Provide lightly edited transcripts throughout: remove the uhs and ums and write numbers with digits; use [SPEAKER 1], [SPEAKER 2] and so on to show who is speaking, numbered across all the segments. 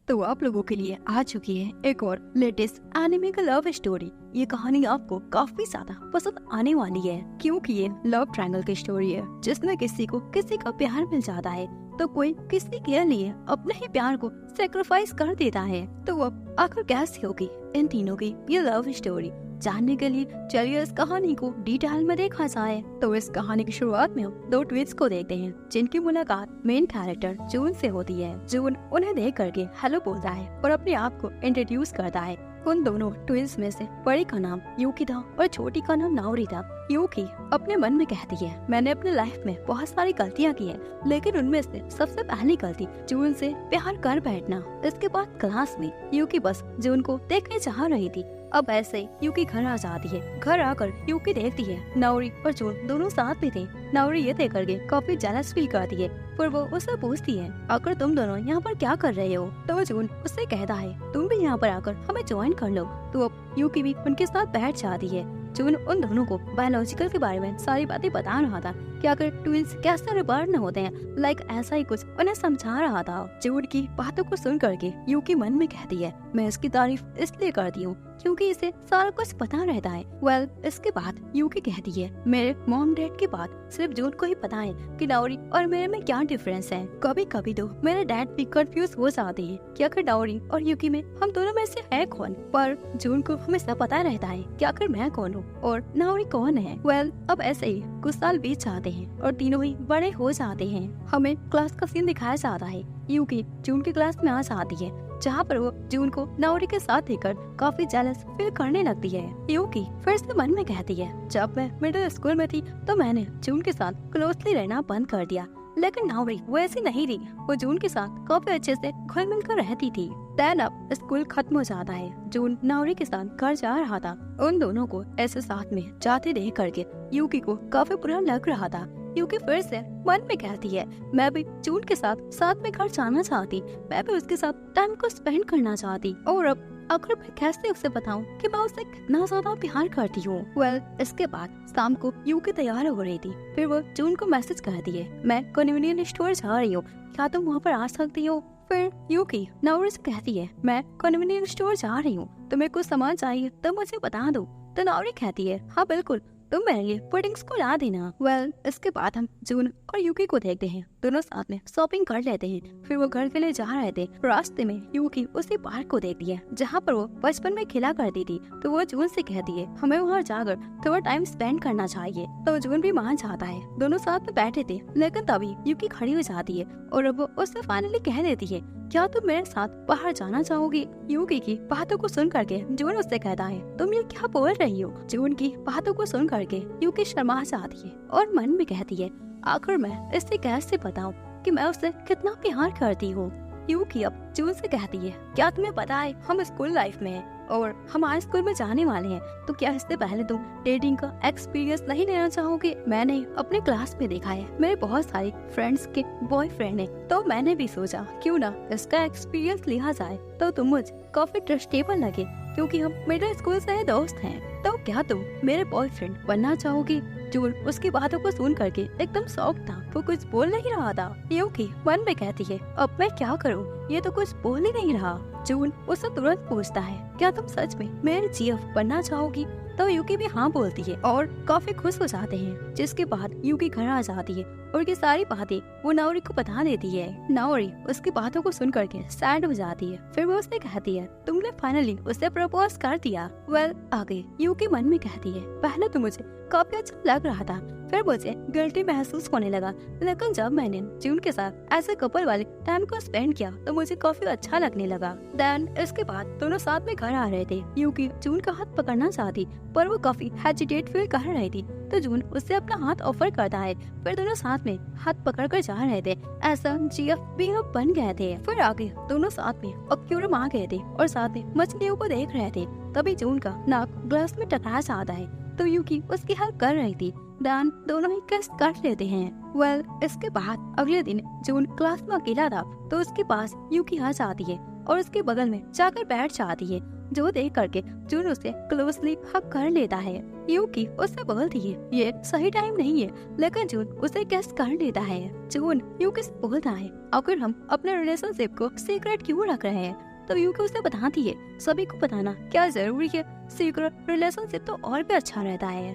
[SPEAKER 1] तो आप लोगों के लिए आ चुकी है एक और लेटेस्ट एनिमे का लव स्टोरी। ये कहानी आपको काफी ज्यादा पसंद आने वाली है क्योंकि ये लव ट्रायंगल की स्टोरी है जिसमें किसी को किसी का प्यार मिल जाता है तो कोई किसी के लिए अपने ही प्यार को सेक्रीफाइस कर देता है। तो अब आखिर कैसी होगी इन तीनों की ये लव स्टोरी, जानने के लिए चलिए इस कहानी को डिटेल में देखा जाए। तो इस कहानी की शुरुआत में हम दो ट्विंस को देखते हैं जिनकी मुलाकात मेन कैरेक्टर जून से होती है। जून उन्हें देख करके हेलो बोलता है और अपने आप को इंट्रोड्यूस करता है। उन दोनों ट्विंस में से बड़ी का नाम यूकी था और छोटी का नाम नाओरी था। यूकी अपने मन में कहती है, मैंने अपने लाइफ में बहुत सारी गलतियाँ की हैं, लेकिन उनमें से सबसे पहली गलती जून से प्यार कर बैठना। इसके बाद क्लास में यूकी बस जून को देखने चाह रही थी। अब ऐसे ही यूकी घर आ जाती है। घर आकर यूकी देखती है नाओरी और जून दोनों साथ में थे। नाओरी ये देख करके काफी जेलस फील करती है पर वो उससे पूछती है, आकर तुम दोनों यहाँ पर क्या कर रहे हो? तो जून उससे कहता है, तुम भी यहाँ पर आकर हमें ज्वाइन कर लो। तो अब यूकी भी उनके साथ बैठ जाती है। जून उन दोनों को बायोलॉजिकल के बारे में सारी बातें बता रहा था कि अगर ट्विंस कैसे रिबर्न होते हैं, लाइक ऐसा ही कुछ उन्हें समझा रहा था। जून की बातों को सुन करके यूकी मन में कहती है, मैं इसकी तारीफ इसलिए करती हूँ क्योंकि इसे सारा कुछ पता रहता है। वेल, इसके बाद यूकी कहती है, मेरे मॉम डैड की बात सिर्फ जून को ही पता है कि नाओरी और मेरे में क्या डिफरेंस है। कभी कभी तो मेरे डैड भी कंफ्यूज हो जाते हैं कि आखिर नाओरी और यूकी में हम दोनों में से है कौन, पर जून को हमेशा पता रहता है कि आखिर मैं कौन हूँ और नाओरी कौन है। वेल, अब ऐसे ही कुछ साल बीत जाते हैं और तीनों ही बड़े हो जाते हैं। हमें क्लास का सीन दिखाया जाता है। यूकी जून की क्लास में आ जाती है जहाँ पर वो जून को नाओरी के साथ देखकर काफी जेलस फील करने लगती है। यूकी फिर से मन में कहती है, जब मैं मिडिल स्कूल में थी तो मैंने जून के साथ क्लोजली रहना बंद कर दिया, लेकिन नाओरी वो ऐसी नहीं थी। वो जून के साथ काफी अच्छे से घुल मिल कर रहती थी। देन अब स्कूल खत्म हो जाता है। जून नाओरी के साथ घर जा रहा था। उन दोनों को ऐसे साथ में जाते देख करके यूकी को काफी बुरा लग रहा था। यूकी फिर से मन में कहती है, मैं भी जून के साथ में घर जाना चाहती, मैं भी उसके साथ टाइम को स्पेंड करना चाहती। और अब आखिर मैं कैसे उसे बताऊं कि मैं उसे कितना ज्यादा प्यार करती हूँ। वेल, इसके बाद शाम को यूकी तैयार हो रही थी। फिर वो जून को मैसेज करती है, मैं कन्वीनियंस स्टोर जा रही हूँ, क्या तुम वहाँ पर आ सकती हो? फिर यूकी नाओरी से कहती है, मैं कन्वीनियंस स्टोर जा रही हूँ, तुम्हें कुछ सामान चाहिए तो मुझे बता दो। तो नाओरी कहती है, हाँ बिल्कुल, तुम मेरे लिए पुडिंग्स को ला देना। वेल, इसके बाद हम जून और यूकी को देखते हैं। दोनों साथ में शॉपिंग कर लेते हैं। फिर वो घर के लिए जा रहे थे। रास्ते में यूकी उसी पार्क को देखती है जहाँ पर वो बचपन में खेला करती थी। तो वो जून से कहती है, हमें वहाँ जाकर थोड़ा टाइम स्पेंड करना चाहिए। तो जून भी मान जाता है। दोनों साथ में बैठे थे, लेकिन तभी यूकी खड़ी हो जाती है और अब वो उससे फाइनली कह देती है, क्या तुम मेरे साथ बाहर जाना चाहोगी? यूकी की बातों को सुन करके जून उससे कहता है, तुम ये क्या बोल रही हो? जून की बातों को सुन करके यूकी शर्मा जाती है और मन में कहती है, आखिर मैं इससे कैसे बताऊं कि मैं उससे कितना प्यार करती हूँ। यूकी अब जून से कहती है, क्या तुम्हें पता है हम स्कूल लाइफ में हैं और हम हाई स्कूल में जाने वाले हैं, तो क्या इससे पहले तुम डेटिंग का एक्सपीरियंस नहीं लेना चाहोगे? मैंने अपने क्लास में देखा है, मेरे बहुत सारे फ्रेंड्स के बॉयफ्रेंड हैं, तो मैंने भी सोचा क्यों ना इसका एक्सपीरियंस लिया जाए। तो तुम मुझे काफी ट्रस्टेबल लगे क्योंकि हम मिडिल स्कूल से दोस्त हैं, तो क्या तुम मेरे बॉयफ्रेंड बनना चाहोगी? जून उसकी बातों को सुन करके एकदम शॉक था। वो कुछ बोल नहीं रहा था। यूकी मन में कहती है, अब मैं क्या करूं? ये तो कुछ बोल ही नहीं रहा। जून उससे तुरंत पूछता है, क्या तुम सच में मेरे जीएफ बनना चाहोगी? तो यूकी भी हाँ बोलती है और काफी खुश हो जाते हैं। जिसके बाद यूकी घर आ जाती है और ये सारी बातें वो नाओरी को बता देती है। नाओरी उसकी बातों को सुन करके सैड हो जाती है। फिर वो उससे कहती है, तुमने फाइनली उसे प्रपोज कर दिया। वेल, आगे यूकी मन में कहती है, पहले तो मुझे काफी अच्छा लग रहा था, फिर मुझे गिल्टी महसूस होने लगा, लेकिन जब मैंने जून के साथ ऐसे कपल वाले टाइम को स्पेंड किया तो मुझे काफी अच्छा लगने लगा। देन इसके बाद दोनों साथ में घर आ रहे थे। यूकी जून का हाथ पकड़ना चाहती पर वो काफी हेजिटेट फील कर रही थी, तो जून उससे अपना हाथ ऑफर करता है। फिर दोनों साथ में हाथ पकड़ कर जा रहे थे। ऐसा जीएफ भी बन गए थे। फिर आगे दोनों साथ में एक्वेरियम आ गए थे और साथ में मछलियों को देख रहे थे। तभी जून का नाक ग्लास में टकरा जाता है तो यूकी उसकी हेल्प कर रही थी। देन दोनों ही किस कर लेते हैं। वेल, इसके बाद अगले दिन जून क्लास में अकेला था तो उसके पास यूकी आ जाती है और उसके बगल में जाकर बैठ जाती है। जो देख करके जून उसे क्लोजली हग कर लेता है। यूकी उससे बोलती है ये सही टाइम नहीं है, लेकिन जून उसे गेस कर लेता है। जून यूकी से बोलता है अगर हम अपने रिलेशनशिप को सीक्रेट क्यों रख रहे हैं, तो यूकी उसे बताती है सभी को बताना क्या जरूरी है, सीक्रेट रिलेशनशिप तो और भी अच्छा रहता है।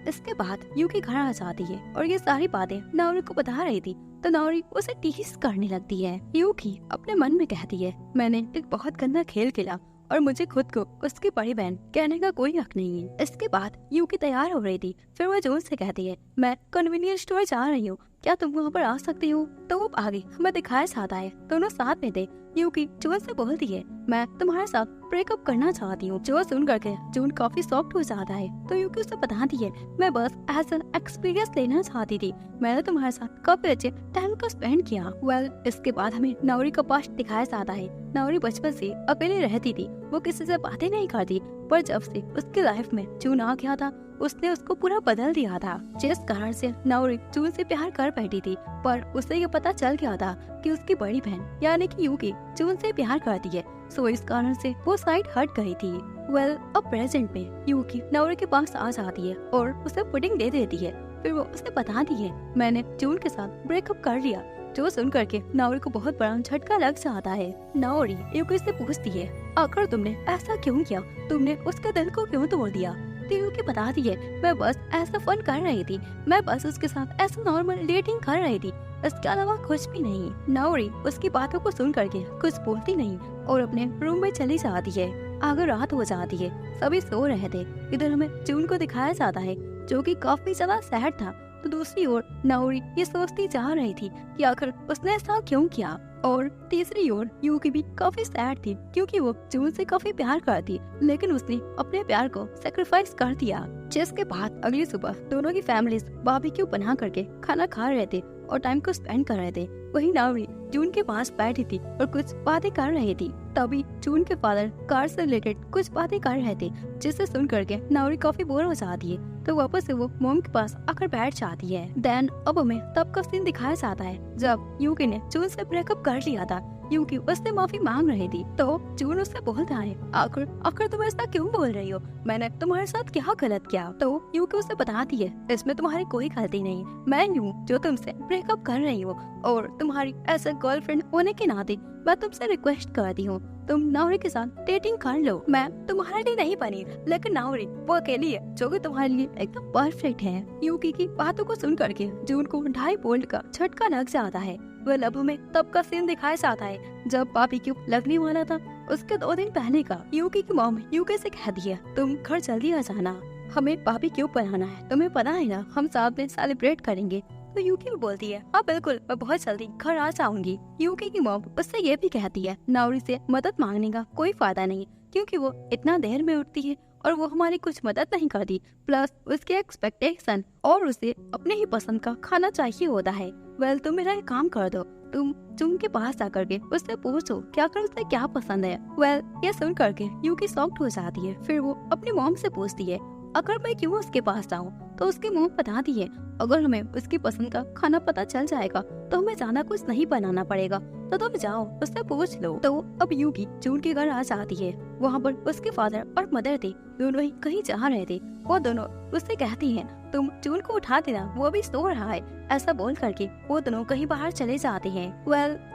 [SPEAKER 1] इसके बाद यूकी घर आ जाती है और ये सारी बातें नाओरी को बता रही थी, तो नाओरी उसे टीस करने लगती है। यूकी अपने मन में कहती है मैंने एक बहुत गंदा खेल खेला और मुझे खुद को उसकी बड़ी बहन कहने का कोई हक नहीं है। इसके बाद यूकी तैयार हो रही थी, फिर वो जून से कहती है मैं कन्वीनियंस स्टोर जा रही हूँ, क्या तुम वहाँ पर आ सकती हो। तो वो आगे हमें दिखाया जाता है दोनों साथ में थे। यूकी जून से बोलती है मैं तुम्हारे साथ ब्रेकअप करना चाहती हूँ। जो सुन करके जून काफी सॉफ्ट हो जाता है, तो यूकी उसे बताती है मैं बस एज एन एक्सपीरियंस लेना चाहती थी, मैंने तुम्हारे साथ काफी अच्छे टाइम को स्पेंड किया। इसके बाद हमें नाओरी का पास्ट दिखाया जाता है। नाओरी बचपन से अकेले रहती थी, वो किसी से बातें नहीं करती, पर जब से उसकी लाइफ में जून आ गया था उसने उसको पूरा बदल दिया था, जिस कारण से नाओरी जून से प्यार कर बैठी थी। पर उसे ये पता चल गया था कि उसकी बड़ी बहन यानी कि यूकी जून से प्यार करती है, सो इस कारण से वो साइड हट गई थी। अब प्रेजेंट में यूकी नाओरी के पास आ जाती है और उसे पुडिंग दे देती है, फिर वो उसे बताती है मैंने जून के साथ ब्रेकअप कर लिया। जो सुन करके नाओरी को बहुत बड़ा झटका लग जाता है। नाओरी यूकी से पूछती है आखिर तुमने ऐसा क्यों किया, तुमने उसके दिल को क्यों तोड़ दिया। तो यूकी बताती है मैं बस ऐसा फन कर रही थी, मैं बस उसके साथ ऐसा नॉर्मल डेटिंग कर रही थी, इसके अलावा कुछ भी नहीं। नाओरी उसकी बातों को सुन करके कुछ बोलती नहीं और अपने रूम में चली जाती है। आगे रात हो जाती है, सभी सो रहे थे। इधर हमें जून को दिखाया जाता है जो कि काफी ज्यादा सैड था, तो दूसरी ओर नाओरी ये सोचती जा रही थी कि आखिर उसने ऐसा क्यों किया। और तीसरी ओर यूकी भी काफी सैड थी क्योंकि वो जून से काफी प्यार करती, लेकिन उसने अपने प्यार को सेक्रीफाइस कर दिया। जिसके बाद अगली सुबह दोनों की फैमिलीज बारबेक्यू बना करके खाना खा रहे थे और टाइम को स्पेंड कर रहे थे। वहीं नाओरी जून के पास बैठी थी और कुछ बातें कर रही थी। तभी जून के फादर कार से रिलेटेड कुछ बातें कर रहे थे, जिसे सुन करके नाओरी काफी बोर हो जाती है, तो वापस से वो मोम के पास आकर बैठ जाती है। देन अब हमें तब का सीन दिखाया जाता है जब यूकी ने जून से ब्रेकअप कर लिया था। यूकी उससे माफी मांग रही थी, तो जून उससे बोलता है आखिर तुम ऐसा क्यों बोल रही हो, मैंने तुम्हारे साथ क्या गलत किया। तो यूकी उसे बताती है इसमें तुम्हारी कोई गलती नहीं, मैं हूँ जो तुमसे ब्रेकअप कर रही हूँ और तुम्हारी ऐसा गर्लफ्रेंड होने के नाते मैं तुमसे रिक्वेस्ट करती हूँ तुम नाओरी के साथ डेटिंग कर लो। मैं तुम्हारे लिए नहीं बनी, लेकिन नाओरी वो अकेली है जो कि तुम्हारे लिए एकदम परफेक्ट है। यूकी की बातों को सुन करके जून को 2.5 वोल्ट का झटका लग जाता है। वह लबों में तब का सीन दिखाया जाता है जब बारबेक्यू लगने वाला था, उसके 2 दिन पहले का। यूकी की मॉम यूकी से कहती है तुम घर जल्दी आ जाना, हमें बारबेक्यू बनाना है, तुम्हें पता है ना हम साथ में सेलिब्रेट करेंगे। तो यूकी भी बोलती है हाँ बिल्कुल, मैं बहुत जल्दी घर आ जाऊंगी। यूकी की मॉम उससे ये भी कहती है नाओरी से मदद मांगने का कोई फायदा नहीं, क्योंकि वो इतना देर में उठती है और वो हमारी कुछ मदद नहीं करती, प्लस उसके एक्सपेक्टेशन और उसे अपने ही पसंद का खाना चाहिए होता है। तुम मेरा एक काम कर दो, तुम जून के पास आकर के उससे पूछो क्या कर उसे क्या पसंद है। ये सुन करके यूकी शॉक्ड हो जाती है। फिर वो अपनी मॉम से पूछती है अगर मैं क्यों उसके पास जाऊँ, तो उसकी मॉम बताती है अगर हमें उसकी पसंद का खाना पता चल जाएगा तो हमें ज्यादा कुछ नहीं बनाना पड़ेगा, तो तुम जाओ उससे पूछ लो। तो अब यूकी जून के घर आ जाती है। वहाँ पर उसके फादर और मदर थे, दोनों ही कहीं जा रहे थे। वो दोनों उससे कहती हैं तुम जून को उठा देना, वो अभी सो रहा है। ऐसा बोल करके वो दोनों कहीं बाहर चले जाते हैं।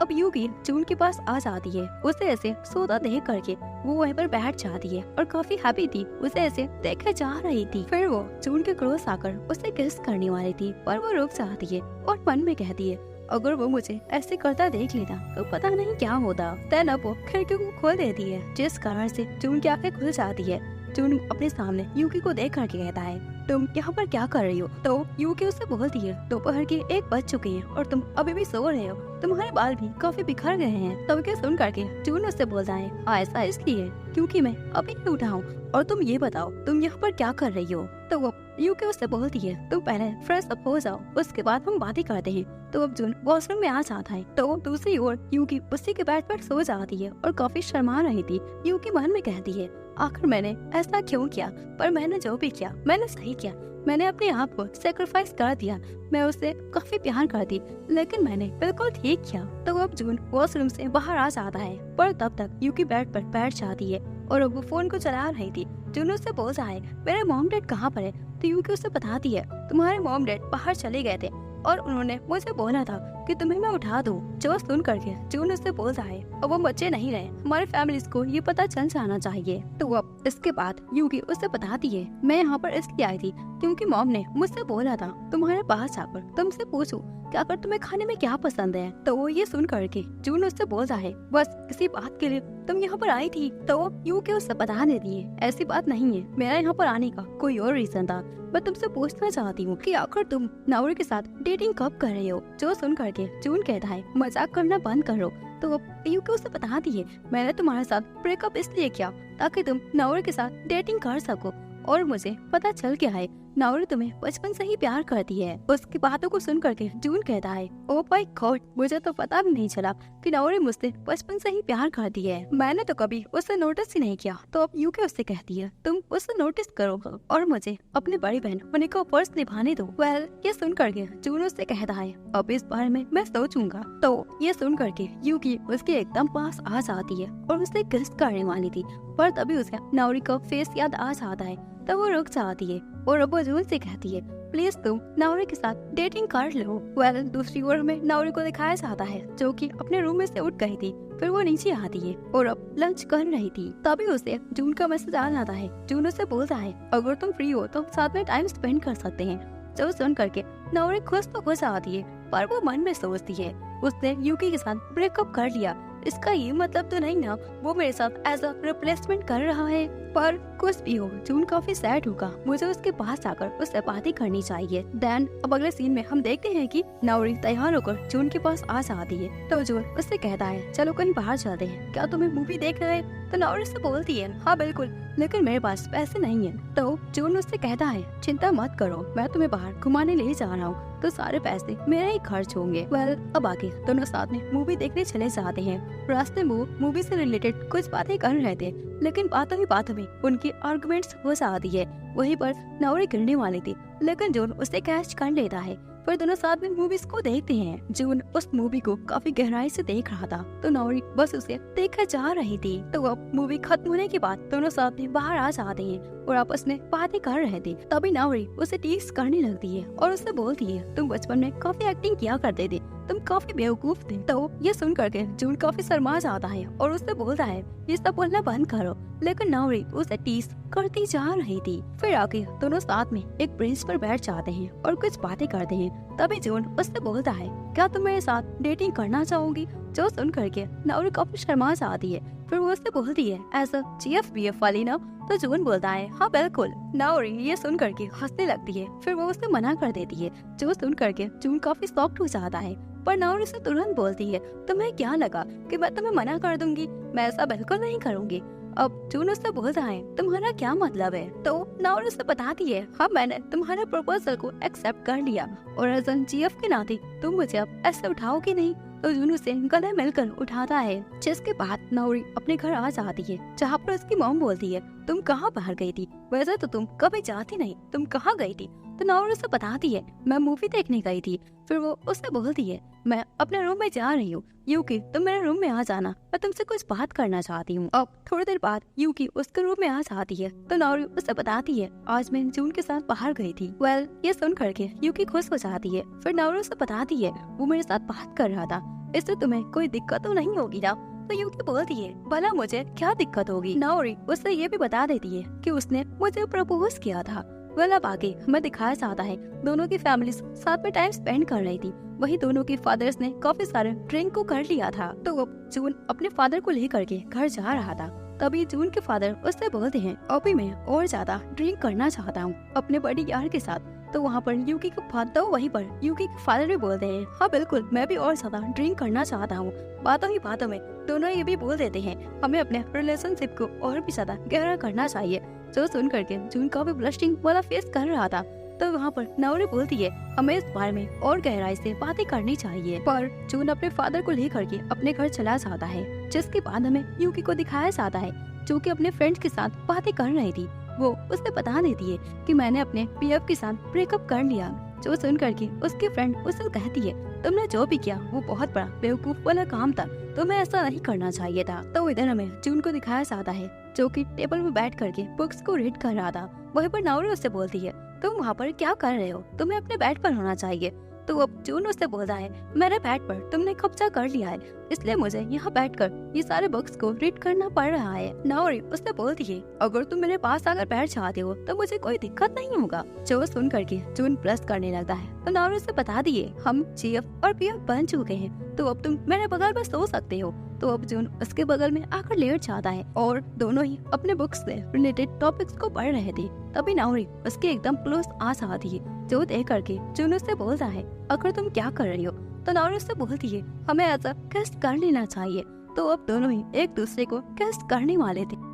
[SPEAKER 1] अब यूकी जून के पास आ जाती है। उसे ऐसे सोता देख करके वो वहीं पर बैठ जाती है और काफी हैप्पी थी, उसे ऐसे देखे जा रही थी। फिर वो जून के क्लोज आकर उसे किस करने वाली थी, पर वो रुक जाती है और मन में कहती है अगर वो मुझे ऐसे करता देख लेता तो पता नहीं क्या होता। देन अब वो खिड़की को खोल देती है, जिस कारण से जून की आंखें खुल जाती है। जून अपने सामने यूकी को देख करके कहता है तुम यहाँ पर क्या कर रही हो। तो यूकी उससे बोलती है दोपहर के 1 बज चुके हैं और तुम अभी भी सो रहे हो, तुम्हारे बाल भी काफी बिखर गए हैं। तब क्या सुन करके जून उससे बोलता है ऐसा इसलिए क्योंकि मैं अभी ही उठा हूँ, और तुम ये बताओ तुम यहाँ पर क्या कर रही हो। तो वो यूकी उससे बोलती है तुम पहले फ्रेश अप हो जाओ, उसके बाद हम बातें करते हैं। तो अब जून वॉशरूम में आ जाता है। तो दूसरी ओर यूकी उसी के बेड पर सो जाती है और काफी शर्मा रही थी। यूकी मन में कहती है आखिर मैंने ऐसा क्यों किया, पर मैंने जो भी किया मैंने सही किया, मैंने अपने आप को सेक्रीफाइस कर दिया। मैं उससे काफी प्यार करती, लेकिन मैंने बिल्कुल ठीक किया। तो अब जून वॉशरूम से बाहर आ जाता है, पर तब तक यूकी बेड पर बैठ जाती है और अब वो फोन को चला रही थी। जून उससे बोलता है मेरे मॉम डैड कहाँ पर है, तो यूकी उससे बताती है तुम्हारे मॉम डैड बाहर चले गए थे और उन्होंने मुझे बोला था कि तुम्हें मैं उठा दूं। जो सुन करके जून उससे बोलता है अब वो बच्चे नहीं रहे, हमारे फैमिलीज को ये पता चल जाना चाहिए। तो अब इसके बाद यूकी उससे बताती है मैं यहाँ पर इसलिए आई थी क्योंकि मॉम ने मुझसे बोला था तुम्हारे पास आकर तुमसे पूछूं कि अगर तुम्हें खाने में क्या पसंद है। तो वो ये सुन करके जून उससे बोलता है बस किसी बात के लिए तुम यहाँ पर आई थी। तो वो यूकी उससे बता देती है ऐसी बात नहीं है, मेरा यहाँ पर आने का कोई और रीजन था। मैं तुमसे पूछना चाहती हूँ कि आखिर तुम नाओरी के साथ डेटिंग कब कर रहे हो। जो सुन करके जून कहता है मजाक करना बंद करो। तो अब यूकी उसे बताती है मैंने तुम्हारे साथ ब्रेकअप इसलिए किया ताकि तुम नाओरी के साथ डेटिंग कर सको, और मुझे पता चल गया है नाओरी तुम्हें बचपन से ही प्यार करती है। उसकी बातों को सुन करके जून कहता है ओ माय गॉड, मुझे तो पता भी नहीं चला कि नाओरी मुझसे बचपन से ही प्यार करती है, मैंने तो कभी उसे नोटिस ही नहीं किया। तो अब यूकी उससे कहती है तुम उसे नोटिस करो और मुझे अपनी बड़ी बहन होने का फर्ज निभाने दो। वेल ये सुन करके जून उससे कहता है अब इस बारे में मैं सोचूंगा। तो ये सुन करके यूकी उसके एकदम पास आ जाती है और उसे किस करने वाली थी, पर तभी उसे नाओरी का फेस याद आ जाता है। तब वो रुक जाती है और अब वो जून से कहती है प्लीज तुम नाओरी के साथ डेटिंग कर लो। वेल दूसरी ओर हमें नाओरी को दिखाया जाता है जो कि अपने रूम में से उठ गई थी, फिर वो नीचे आती है और अब लंच कर रही थी। तभी उसे जून का मैसेज आ जाता है। जून उसे बोलता है अगर तुम फ्री हो तो साथ में टाइम स्पेंड कर सकते हैं। जो सुन करके नाओरी खुश तो खुश आती है, पर वो मन में सोचती है उसने यूकी के साथ ब्रेकअप कर लिया, इसका ये मतलब तो नहीं ना वो मेरे साथ एज अ रिप्लेसमेंट कर रहा है। पर कुछ भी हो जून काफी सैड होगा, मुझे उसके पास आकर उससे बातें करनी चाहिए। देन अब अगले सीन में हम देखते हैं कि नाओरी तैयार होकर जून के पास आ जाती है। तो जून उससे कहता है चलो कहीं बाहर चलते हैं, क्या तुम्हें मूवी देखना है। तो नाओरी से बोलती है हाँ बिल्कुल, लेकिन मेरे पास पैसे नहीं है। तो जून उससे कहता है चिंता मत करो, मैं तुम्हें बाहर घुमाने ले जा रहा हूँ तो सारे पैसे मेरे ही खर्च होंगे। वेल अब आगे दोनों साथ में मूवी देखने चले जाते हैं। रास्ते में मूवी से रिलेटेड कुछ बातें कर रहे थे, लेकिन बातों ही बातों में उनकी आर्गुमेंट्स हो जाती है। वहीं पर नाओरी गिरने वाली थी, लेकिन जून उसे कैच कर लेता है। फिर दोनों साथ में मूवीज को देखते हैं। जून उस मूवी को काफी गहराई से देख रहा था, तो नाओरी बस उसे देखकर जा रही थी। तो अब मूवी खत्म होने के बाद दोनों साथ में बाहर आ जाते हैं और आपस में बातें कर रहे थे। तभी नाओरी उसे टीज करने लगती है और उससे बोलती है तुम बचपन में काफी एक्टिंग किया करते थे, तुम काफी बेवकूफ थे। तो ये सुन करके जून काफी शर्मा जाता है और उससे बोलता है ये सब बोलना बंद करो, लेकिन नाओरी उसे टीज करती जा रही थी। फिर आके दोनों साथ में एक बेंच पर बैठ जाते हैं और कुछ बातें करते हैं। तभी जून उससे बोलता है क्या तुम मेरे साथ डेटिंग करना चाहोगी। जो सुन करके नाओरी काफी शर्मा जाती है। फिर वो उससे बोलती है ऐसा GF-BF वाली ना। तो जून बोलता है हाँ बिल्कुल। नाओरी ये सुन करके हंसने लगती है, फिर वो उसे मना कर देती है। जो सुन करके जून काफी शॉक्ड हो जाता है, पर नाओरी से तुरंत बोलती है तुम्हें क्या लगा कि मैं तुम्हें मना कर दूंगी, मैं ऐसा बिल्कुल नहीं करूंगी। अब जून उससे बोलता है तुम्हारा क्या मतलब है। तो नाओरी उसे बताती है हाँ मैंने तुम्हारे प्रपोजल को एक्सेप्ट कर लिया और एज एन GF के नाते तुम मुझे अब ऐसे उठाओगे नहीं। तो जून उसे गले मिलकर उठाता है, जिसके बाद नाओरी अपने घर आ जाती है, जहाँ पर उसकी मॉम बोलती है तुम कहाँ बाहर गई थी, वैसे तो तुम कभी जाती नहीं, तुम कहाँ गई थी। तो नाओरी उसे बताती है मैं मूवी देखने गई थी। फिर वो उससे बोलती है मैं अपने रूम में जा रही हूँ, यूकी तुम मेरे रूम में आ जाना, मैं तुमसे कुछ बात करना चाहती हूँ। अब थोड़ी देर बाद यूकी उसके रूम में आ जाती है। तो नाओरी उसे बताती है आज मैं जून के साथ बाहर गई थी। वेल ये सुन करके यूकी खुश हो जाती है। फिर नाओरी उसे बताती है वो मेरे साथ बात कर रहा था, इससे तुम्हें कोई दिक्कत तो नहीं होगी ना। तो यूकी बोलती है भला मुझे क्या दिक्कत होगी। नाओरी उससे ये भी बता देती है कि उसने मुझे प्रपोज किया था। वेल अब आगे हमें दिखाया जाता है दोनों की फैमिलीज साथ में टाइम स्पेंड कर रही थी। वही दोनों के फादर्स ने काफी सारे ड्रिंक को कर लिया था। तो अब जून अपने फादर को लेकर के घर जा रहा था। तभी जून के फादर उससे बोलते हैं अभी मैं और ज्यादा ड्रिंक करना चाहता हूँ अपने बड़ी यार के साथ। तो वहाँ पर यूकी के फादर वहीं पर यूकी के फादर भी बोलते हैं हाँ बिल्कुल मैं भी और ज्यादा ड्रिंक करना चाहता हूँ। बातों ही बातों में दोनों ये भी बोल देते हैं हमें अपने रिलेशनशिप को और भी ज्यादा गहरा करना चाहिए। जो सुन करके जून का भी ब्लशिंग वाला फेस कर रहा था। तो वहाँ पर नाओरी बोलती है हमें इस बारे में और गहराई से बातें करनी चाहिए। पर जून अपने फादर को लेकर के अपने घर चला जाता है, जिसके बाद हमें यूकी को दिखाया जाता है जो कि अपने फ्रेंड्स के साथ बातें कर रही थी। वो उसे बता देती है कि मैंने अपने PF के साथ ब्रेकअप कर लिया। जो सुन करके उसकी फ्रेंड उसे कहती है तुमने जो भी किया वो बहुत बड़ा बेवकूफ वाला काम था, तुम्हें ऐसा नहीं करना चाहिए था। तो इधर हमें जून को दिखाया जाता है जो कि टेबल में बैठ करके बुक्स को रीड कर रहा था। वहीं पर नाओरी उससे बोलती है, तुम वहाँ पर क्या कर रहे हो, तुम्हें अपने बेड पर होना चाहिए। तो अब जून उससे बोलता है, मेरे बेड पर तुमने कब्जा कर लिया है, इसलिए मुझे यहाँ बैठकर ये सारे बुक्स को रीड करना पड़ रहा है। नाओरी उससे बोलती है, अगर तुम मेरे पास आकर बैठ चाहते हो तो मुझे कोई दिक्कत नहीं होगा। जो सुन करके जून प्लस करने लगता है तो नाओरी उससे बता दिए, हम जीएफ और पीएफ बन चुके हैं, तो अब तुम मेरे बगल में सो सकते हो। तो अब जून उसके बगल में आकर लेट जाता है और दोनों ही अपने बुक्स से रिलेटेड टॉपिक्स को पढ़ रहे थे। तभी नाओरी उसके एकदम क्लोज आ जाती है। जो देख करके जून उससे बोलता है, अगर तुम क्या कर रही हो। तो नाओरी उससे बोलती है, हमें ऐसा किस कर लेना चाहिए। तो अब दोनों ही एक दूसरे को किस करने वाले थे।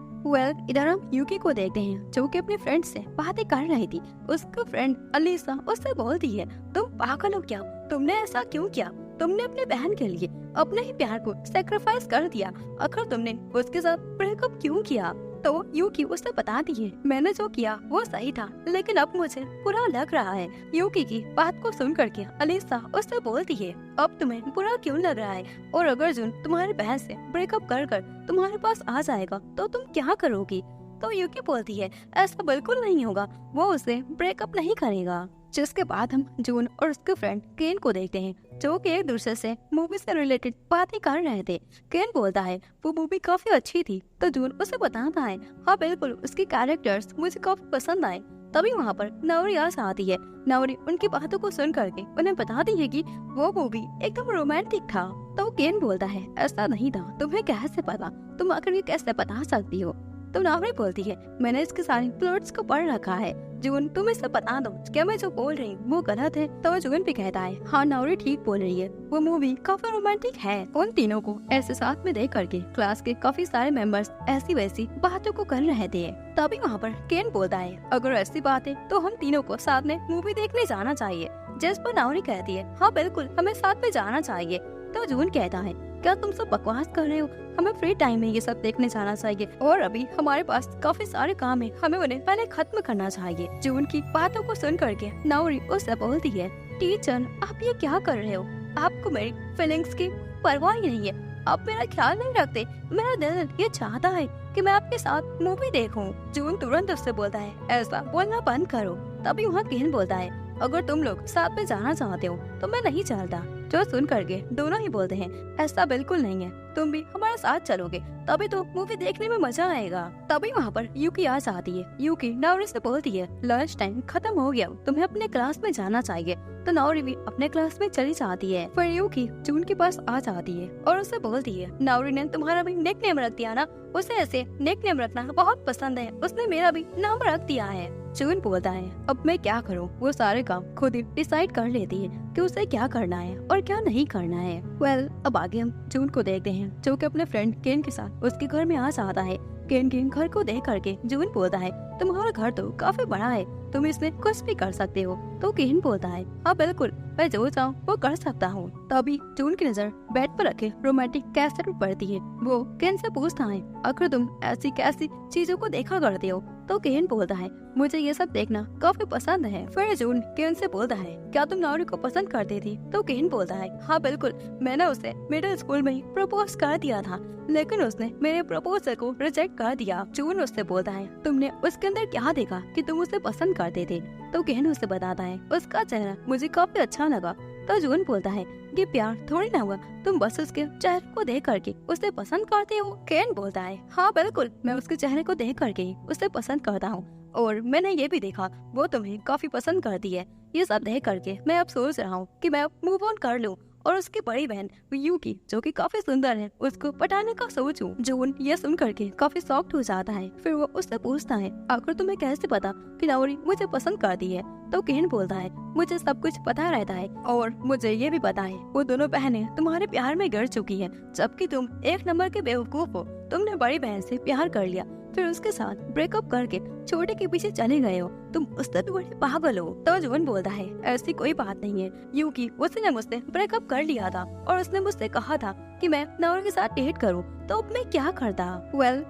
[SPEAKER 1] इधर हम यूकी को देखते हैं जो कि अपने फ्रेंड से बातें कर रही थी। उसका फ्रेंड अलीसा उससे बोलती है, तुम पागल हो क्या, तुमने ऐसा क्यों किया, तुमने अपने बहन के लिए अपने ही प्यार को सैक्रिफाइस कर दिया, आखिर तुमने उसके साथ ब्रेकअप क्यों किया। तो यूकी उससे बताती है, मैंने जो किया वो सही था, लेकिन अब मुझे बुरा लग रहा है। यूकी की बात को सुन करके अलीसा उससे बोलती है, अब तुम्हें बुरा क्यों लग रहा है, और अगर जून तुम्हारी बहन से ब्रेकअप कर कर तुम्हारे पास आ जाएगा तो तुम क्या करोगी। तो यूकी बोलती है, ऐसा बिल्कुल नहीं होगा, वो उसे ब्रेकअप नहीं करेगा। जिसके बाद हम जून और उसके फ्रेंड केन को देखते हैं जो कि एक दूसरे से मूवी से रिलेटेड बातें कर रहे थे। केन बोलता है, वो मूवी काफी अच्छी थी। तो जून उसे बताता है, हाँ बिल्कुल, उसके कैरेक्टर्स मुझे काफी पसंद आए। तभी वहाँ पर नाओरी आ जाती है। नाओरी उनकी बातों को सुन करके उन्हें बताती है कि वो मूवी एकदम रोमांटिक था। तो केन बोलता है, ऐसा नहीं था, तुम्हें कैसे पता, तुम आखिर ये कैसे बता सकती हो। तो नाओरी बोलती है, मैंने इसके सारे प्लॉट्स को पढ़ रखा है। जून, तुम इसे बता दो, क्या मैं जो बोल रही हूँ वो गलत है। तो जून भी कहता है, हाँ नाओरी ठीक बोल रही है, वो मूवी काफी रोमांटिक है। उन तीनों को ऐसे साथ में देख करके क्लास के काफी सारे मेंबर्स ऐसी वैसी बातों को कर रहे थे। तभी वहाँ पर केन बोलता है, अगर ऐसी बात है तो हम तीनों को साथ में मूवी देखने जाना चाहिए। जिस पर नाओरी कहती है, हाँ बिल्कुल, हमें साथ में जाना चाहिए। तो जून कहता है, क्या तुम सब बकवास कर रहे हो, हमें फ्री टाइम में ये सब देखने जाना चाहिए, और अभी हमारे पास काफी सारे काम है, हमें उन्हें पहले खत्म करना चाहिए। जून की बातों को सुन करके नाओरी उससे बोलती है, टीचर आप ये क्या कर रहे हो, आपको मेरी फीलिंग्स की परवाह ही नहीं है, आप मेरा ख्याल नहीं रखते, मेरा दिल ये चाहता है कि मैं आपके साथ मूवी देखूं। जून तुरंत उससे बोलता है, ऐसा बोलना बंद करो। तभी वहाँ केन बोलता है, अगर तुम लोग साथ में जाना चाहते हो तो मैं नहीं चलता। जो सुन करके दोनों ही बोलते हैं, ऐसा बिल्कुल नहीं है, तुम भी हमारे साथ चलोगे तभी तो मूवी देखने में मजा आएगा। तभी वहाँ पर यूकी आ जाती है। यूकी नाओरी से बोलती है, लंच टाइम खत्म हो गया, तुम्हें अपने क्लास में जाना चाहिए। तो नाओरी भी अपने क्लास में चली जाती है। फिर यूकी जून के पास आ जाती है और उससे बोलती है, नाओरी ने तुम्हारा भी निक नेम रख दिया ना, उसे ऐसे निक नेम रखना बहुत पसंद है, उसने मेरा भी नाम रख दिया है। जून बोलता है, अब मैं क्या करूं, वो सारे काम खुद ही डिसाइड कर लेती है कि उसे क्या करना है और क्या नहीं करना है। अब आगे हम जून को देखते हैं जो कि अपने फ्रेंड केन के साथ उसके घर में आ जाता है। केन के घर को देख करके जून बोलता है, तुम्हारा घर तो काफी बड़ा है, तुम इसमें कुछ भी कर सकते हो। तो केन बोलता है, हाँ बिल्कुल, मैं जो चाहूँ वो कर सकता हूँ। तभी जून की नजर बेड पर रखे रोमांटिक कैसेट पर पड़ती है। वो केन से पूछता है, आखिर तुम ऐसी कैसी चीजों को देखा करते हो। तो केन बोलता है, मुझे ये सब देखना काफी पसंद है। फिर जून केन से बोलता है, क्या तुम नाओरी को पसंद करती थी। तो केन बोलता है, हाँ बिल्कुल, मैंने उसे मिडिल स्कूल में ही प्रपोज कर दिया था, लेकिन उसने मेरे प्रपोजल को रिजेक्ट कर दिया। जून उससे बोलता है, तुमने उसके अंदर क्या देखा कि तुम उसे पसंद करते थे। तो केन उसे बताता है, उसका चेहरा मुझे काफी अच्छा लगा। तो जून बोलता है, ये प्यार थोड़ी ना हुआ, तुम बस उसके चेहरे को देख करके उसे पसंद करते हो। केन बोलता है, हाँ बिल्कुल, मैं उसके चेहरे को देख करके ही उसे पसंद करता हूँ, और मैंने ये भी देखा वो तुम्हें काफी पसंद करती है। ये सब देख करके मैं अब सोच रहा हूँ कि मैं अब मूव ऑन कर लूँ और उसकी बड़ी बहन यूकी जो कि काफी सुंदर है उसको पटाने का सोचूं। जून ये सुन करके काफी शॉक्ड हो जाता है। फिर वो उससे पूछता है, आखिर तुम्हें कैसे पता कि नाओरी मुझे पसंद करती है। तो केन बोलता है, मुझे सब कुछ पता रहता है, और मुझे ये भी पता है वो दोनों बहनें तुम्हारे प्यार में गिर चुकी हैं, जबकि तुम एक नंबर के बेवकूफ हो। तुमने बड़ी बहन से प्यार कर लिया, फिर उसके साथ ब्रेकअप करके छोटे के पीछे चले गए हो, तुम उससे भी बड़े पागल हो। तो जून बोलता है ऐसी कोई बात नहीं है, यूकी उसने मुझसे ब्रेकअप कर लिया था और उसने मुझसे कहा था कि मैं नाओरी के साथ डेट करूं, तो अब मैं क्या करता।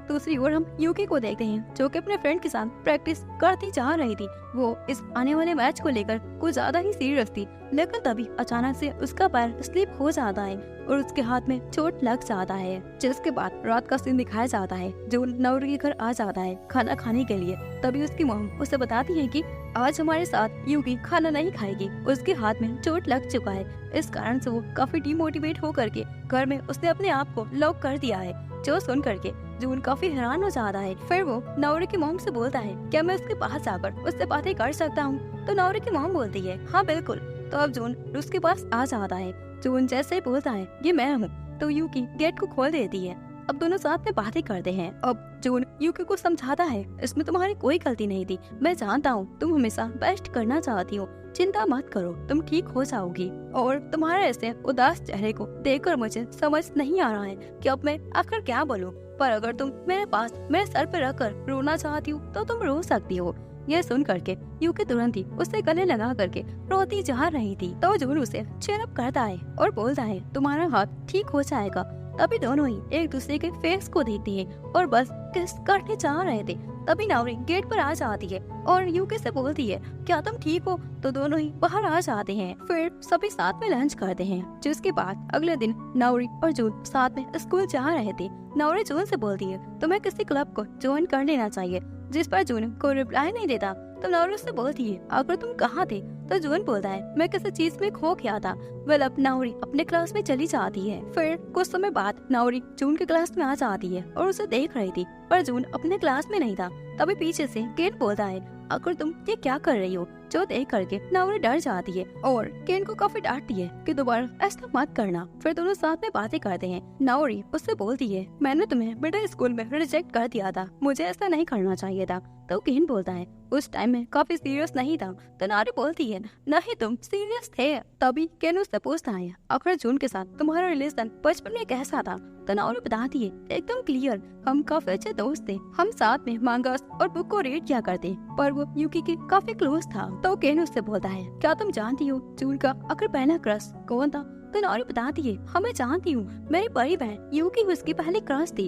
[SPEAKER 1] दूसरी ओर हम यूकी को देखते हैं जो कि अपने फ्रेंड के साथ प्रैक्टिस करती जा रही थी। वो इस आने वाले मैच को लेकर कुछ ज्यादा ही सीरियस थी, लेकिन तभी अचानक से उसका पैर स्लिप हो जाता है और उसके हाथ में चोट लग जाता है, जिसके बाद रात का सीन दिखाया जाता है। जो नाओरी के घर आ जाता है खाना खाने के लिए, तभी उसकी मॉम उसे बताती है कि आज हमारे साथ यूकी खाना नहीं खाएगी, उसके हाथ में चोट लग चुका है। इस कारण से वो काफी डिमोटिवेट होकर के घर में उसने अपने आप को लॉक कर दिया है। जो सुन करके जून काफी हैरान हो जाता है। फिर वो नाओरी की मॉम से बोलता है क्या मैं उसके पास जाकर उससे बातें कर सकता हूँ। तो नाओरी की मॉम बोलती है हाँ बिल्कुल। तो अब जून उसके पास आ जाता है। जून जैसे ही बोलता है ये मैं हूँ, तो यूकी गेट को खोल देती है। अब दोनों साथ में बातें करते हैं। अब जून यूकी को समझाता है इसमें तुम्हारी कोई गलती नहीं थी, मैं जानता हूँ तुम हमेशा बेस्ट करना चाहती हो, चिंता मत करो तुम ठीक हो जाओगी। और तुम्हारे ऐसे उदास चेहरे को देखकर मुझे समझ नहीं आ रहा है कि अब मैं आखिर क्या बोलूं, पर अगर तुम मेरे पास मेरे सर पे रखकर रोना चाहती हो तो तुम रो सकती हो। यह सुन करके यूकी तुरंत ही उससे गले लगा करके रोती जा रही थी। तो जून उसे चीयर अप करता है और बोलता है तुम्हारा हाथ ठीक हो जाएगा। तभी दोनों ही एक दूसरे के फेस को देखते हैं और बस किस करने जा रहे थे। तभी नाओरी गेट पर आ जाती है और यूकी से बोलती है क्या तुम ठीक हो। तो दोनों ही बाहर आ जाते हैं। फिर सभी साथ में लंच करते हैं, जिसके बाद अगले दिन नाओरी और जून साथ में स्कूल जा रहे थे। नाओरी जून से बोलती है तुम्हें किसी क्लब को ज्वाइन कर लेना चाहिए, जिस पर जून कोई रिप्लाई नहीं देता। तो नाओरी उससे बोलती है अगर तुम कहाँ थे। तो जून बोलता है मैं किसी चीज में खो गया था। अब नाओरी अपने क्लास में चली जाती है। फिर कुछ समय बाद नाओरी जून के क्लास में आ जाती है और उसे देख रही थी, पर जून अपने क्लास में नहीं था। तभी पीछे से केन बोलता है अगर तुम ये क्या कर रही हो। जो देख करके नाओरी डर जाती है और केन को काफी डांटती है कि दोबारा ऐसा मत करना। फिर दोनों साथ में बातें करते हैं। नाओरी उससे बोलती है मैंने तुम्हें मिडिल स्कूल में रिजेक्ट कर दिया था, मुझे ऐसा नहीं करना चाहिए था। तो केन बोलता है उस टाइम में काफी सीरियस नहीं था। तो नाओरी बोलती है नहीं तुम सीरियस थे। तभी केन उससे पूछता है आखिर जून के साथ तुम्हारा रिलेशन बचपन में कैसा था। तो नाओरी बताती है एकदम क्लियर, हम काफी अच्छे दोस्त थे, हम साथ में मांगास और बुक को रीड किया करते, पर वो यूकी के काफी क्लोज था। तो केन उससे बोलता है क्या तुम जानती हो जून का आखिर पहला क्रश कौन था। तो नाओरी बताती है हाँ मैं जानती हूँ, मेरी बड़ी बहन यूकी उसकी पहली क्रश थी।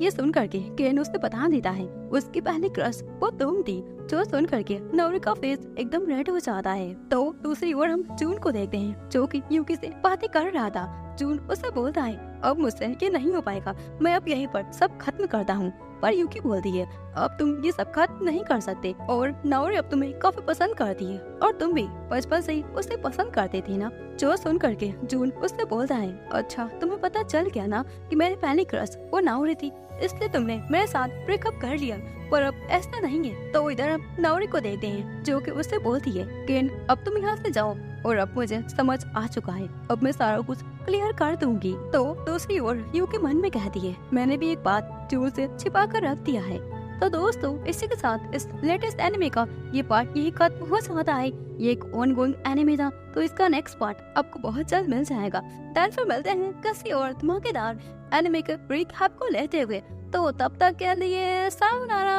[SPEAKER 1] ये सुन करके केन उसे बता देता है उसकी पहली क्रश वो तुम थी। जो सुन करके नाओरी का फेस एकदम रेड हो जाता है। तो दूसरी ओर हम जून को देखते हैं जो कि यूकी से बातें कर रहा था। जून उसे बोलता है अब मुझसे ये नहीं हो पाएगा, मैं अब यहीं पर सब खत्म करता हूँ। पर यूकी बोलती है अब तुम ये सब खत्म नहीं कर सकते और नाओरी अब तुम्हें काफी पसंद करती है और तुम भी बचपन से ही उसे पसंद करते थे ना। जो सुन करके जून उससे बोलता है अच्छा तुम्हें पता चल गया ना कि मेरी पहली क्रश वो नाओरी थी, इसलिए तुमने मेरे साथ ब्रेकअप कर लिया, पर अब ऐसा नहीं है। तो इधर हम नाओरी को देखते हैं जो कि उससे बोलती है केन अब तुम यहाँ से जाओ और अब मुझे समझ आ चुका है, अब मैं सारा कुछ क्लियर कर दूंगी। तो दूसरी ओर यूकी मन में कहती है मैंने भी एक बात जून से छिपा कर रख दिया है। तो दोस्तों इसी के साथ इस लेटेस्ट एनिमे का ये पार्ट यही खत्म हो जाता है। ये एक ऑनगोइंग एनिमे था, तो इसका नेक्स्ट पार्ट आपको बहुत जल्द मिल जाएगा। फिर मिलते हैं किसी और धमाकेदार एनिमे के रिकैप को लेते हुए। तो तब तक के लिए सायोनारा।